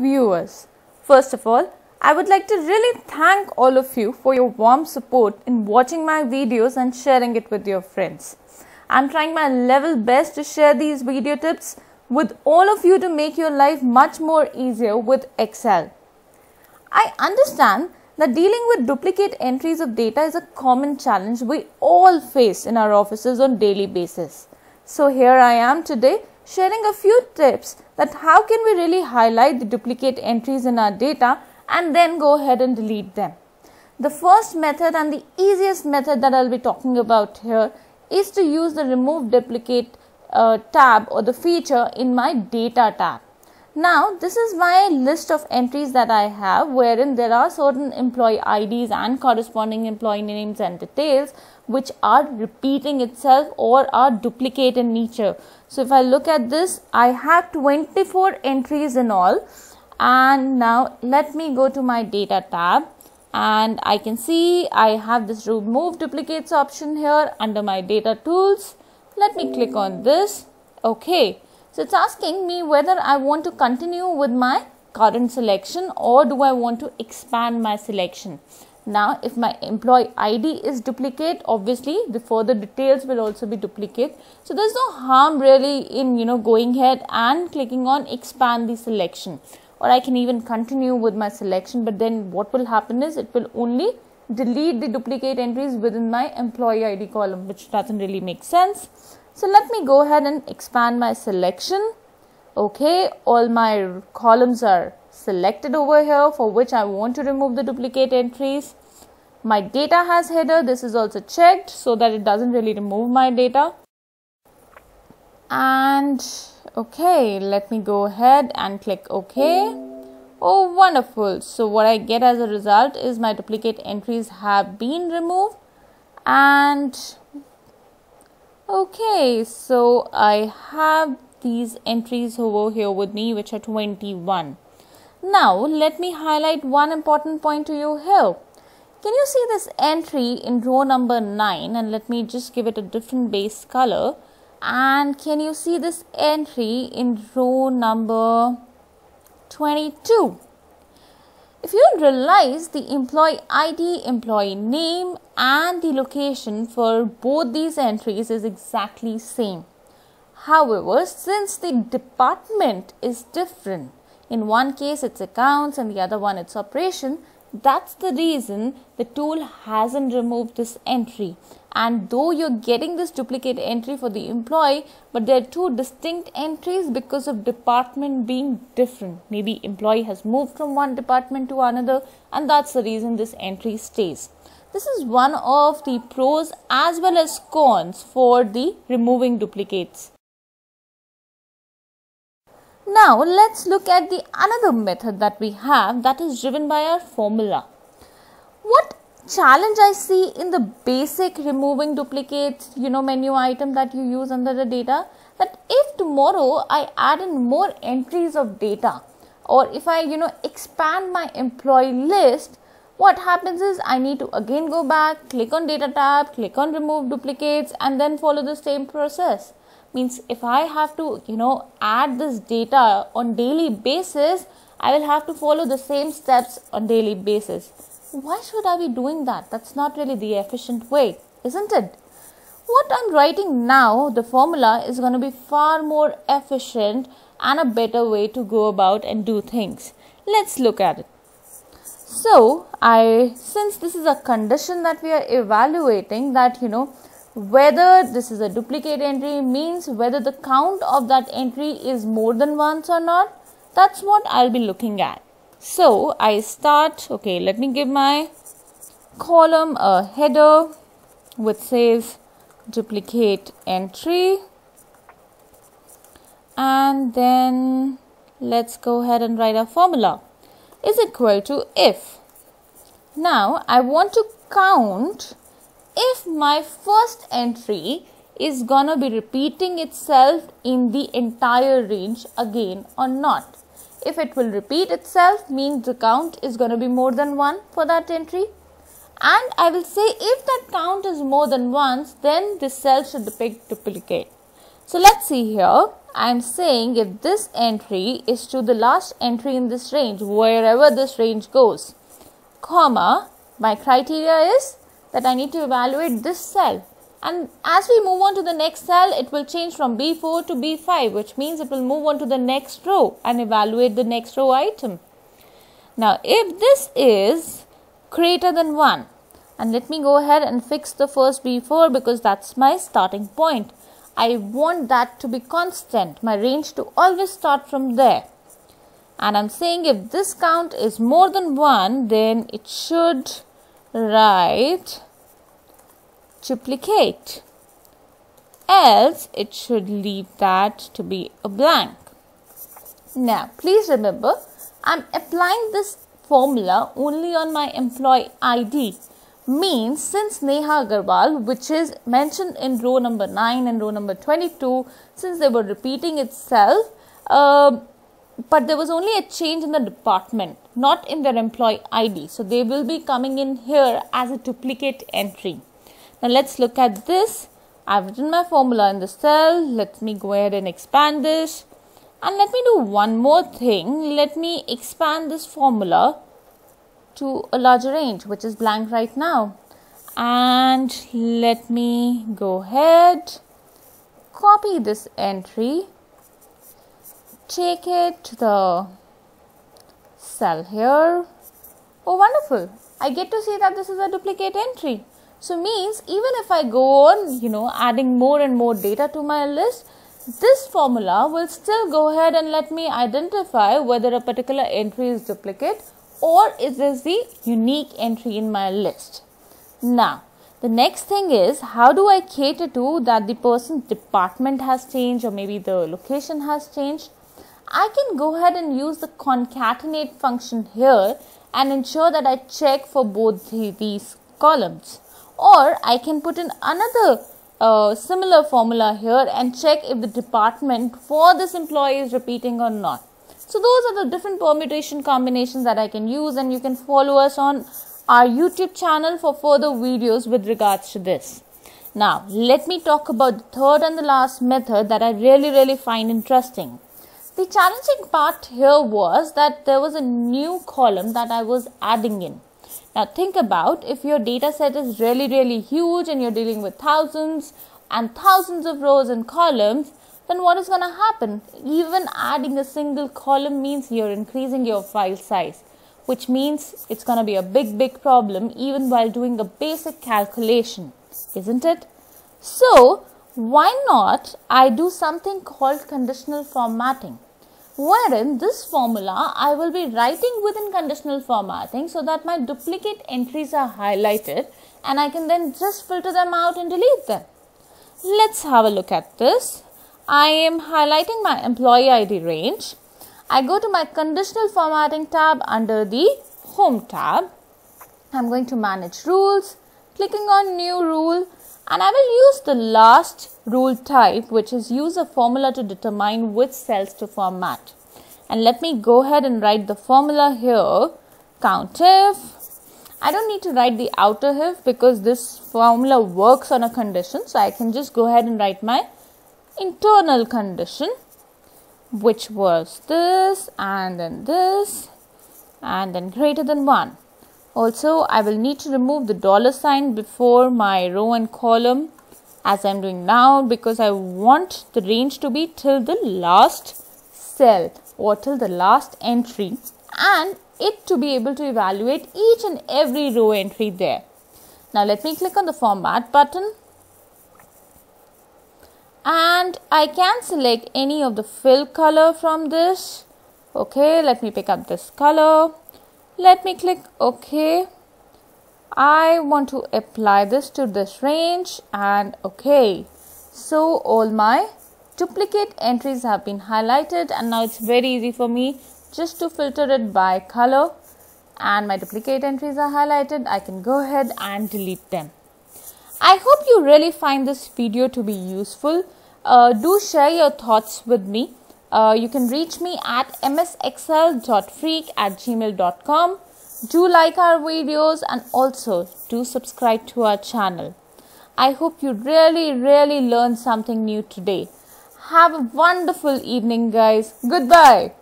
viewers, first of all, I would like to really thank all of you for your warm support in watching my videos and sharing it with your friends. I'm trying my level best to share these video tips with all of you to make your life much more easier with Excel. I understand that dealing with duplicate entries of data is a common challenge we all face in our offices on daily basis. So here I am today sharing a few tips that how can we really highlight the duplicate entries in our data and then go ahead and delete them. The first method and the easiest method that I'll be talking about here is to use the remove duplicate tab or the feature in my data tab. Now this is my list of entries that I have wherein there are certain employee IDs and corresponding employee names and details which are repeating itself or are duplicate in nature. So if I look at this, I have 24 entries in all, and now let me go to my data tab and I can see I have this remove duplicates option here under my data tools. Let me click on this. Okay, so it's asking me whether I want to continue with my current selection or do I want to expand my selection. Now if my employee ID is duplicate, obviously the further details will also be duplicate. So there's no harm really in going ahead and clicking on expand the selection, or I can even continue with my selection, but then what will happen is it will only delete the duplicate entries within my employee ID column, which doesn't really make sense. So let me go ahead and expand my selection. Okay, all my columns are selected over here for which I want to remove the duplicate entries. My data has header. This is also checked so that it doesn't really remove my data. And okay, let me go ahead and click OK. Oh, wonderful. So what I get as a result is my duplicate entries have been removed. And okay, so I have these entries over here with me which are 21. Now let me highlight one important point to you here. Can you see this entry in row number 9, and let me just give it a different base color, and can you see this entry in row number 22? If you realize the employee ID, employee name and the location for both these entries is exactly same. However, since the department is different, in one case it's accounts and the other one it's operation, that's the reason the tool hasn't removed this entry. And though you're getting this duplicate entry for the employee, but there are two distinct entries because of department being different. Maybe employee has moved from one department to another, and that's the reason this entry stays. This is one of the pros as well as cons for the removing duplicates. Now let's look at the another method that we have, that is driven by our formula. What challenge I see in the basic removing duplicates menu item that you use under the data, that if tomorrow I add in more entries of data, or if I expand my employee list, what happens is I need to again go back, click on data tab, click on remove duplicates, and then follow the same process. Means if I have to add this data on daily basis, I will have to follow the same steps on daily basis. Why should I be doing that? That's not really the efficient way, isn't it? What I'm writing now, the formula, is going to be far more efficient and a better way to go about and do things. Let's look at it. So since this is a condition that we are evaluating, that whether this is a duplicate entry means whether the count of that entry is more than once or not, that's what I'll be looking at. So I start, okay, let me give my column a header which says duplicate entry, and then let's go ahead and write a formula is equal to if. Now I want to count if my first entry is gonna be repeating itself in the entire range again or not. If it will repeat itself, means the count is gonna be more than 1 for that entry. And I will say if that count is more than once, then this cell should depict duplicate. So let's see here. I'm saying if this entry is to the last entry in this range, wherever this range goes, comma, my criteria is that I need to evaluate this cell. And as we move on to the next cell, it will change from B4 to B5, which means it will move on to the next row and evaluate the next row item. Now, if this is greater than 1, and let me go ahead and fix the first B4 because that's my starting point. I want that to be constant, my range to always start from there. And I'm saying if this count is more than 1, then it should write duplicate. Else, it should leave that to be a blank. Now, please remember, I'm applying this formula only on my employee ID. Means since Neha Agarwal, which is mentioned in row number 9 and row number 22, since they were repeating itself, but there was only a change in the department, not in their employee ID. So they will be coming in here as a duplicate entry. Now let's look at this. I've written my formula in the cell. Let me go ahead and expand this. And let me do one more thing. Let me expand this formula to a larger range, which is blank right now. And let me go ahead, copy this entry, take it to the cell here. Oh, wonderful. I get to see that this is a duplicate entry. So means even if I go on, adding more and more data to my list, this formula will still go ahead and let me identify whether a particular entry is duplicate or is this the unique entry in my list. Now, the next thing is, how do I cater to that the person's department has changed or maybe the location has changed? I can go ahead and use the concatenate function here and ensure that I check for both these columns. Or I can put in another similar formula here and check if the department for this employee is repeating or not. So those are the different permutation combinations that I can use, and you can follow us on our YouTube channel for further videos with regards to this. Now, let me talk about the third and the last method that I really find interesting. The challenging part here was that there was a new column that I was adding in. Now, think about if your data set is really huge and you're dealing with thousands and thousands of rows and columns, then what is going to happen? Even adding a single column means you're increasing your file size, which means it's going to be a big problem even while doing a basic calculation, isn't it? So, why not I do something called conditional formatting, wherein this formula I will be writing within conditional formatting so that my duplicate entries are highlighted and I can then just filter them out and delete them. Let's have a look at this. I am highlighting my employee ID range. I go to my conditional formatting tab under the home tab. I'm going to manage rules, clicking on new rule, and I will use the last rule type, which is use a formula to determine which cells to format. And let me go ahead and write the formula here, Countif. I don't need to write the outer if because this formula works on a condition. So I can just go ahead and write my internal condition, which was this and then greater than 1. Also, I will need to remove the $ before my row and column as I'm doing now because I want the range to be till the last cell or till the last entry and it to be able to evaluate each and every row entry there. Now, let me click on the format button. And I can select any of the fill color from this. Okay, let me pick up this color. Let me click OK. I want to apply this to this range and OK. So all my duplicate entries have been highlighted and now it's very easy for me just to filter it by color. And my duplicate entries are highlighted. I can go ahead and delete them. I hope you really find this video to be useful. Do share your thoughts with me. You can reach me at msexcel.freak@gmail.com. Do like our videos and also do subscribe to our channel. I hope you really learned something new today. Have a wonderful evening, guys. Goodbye.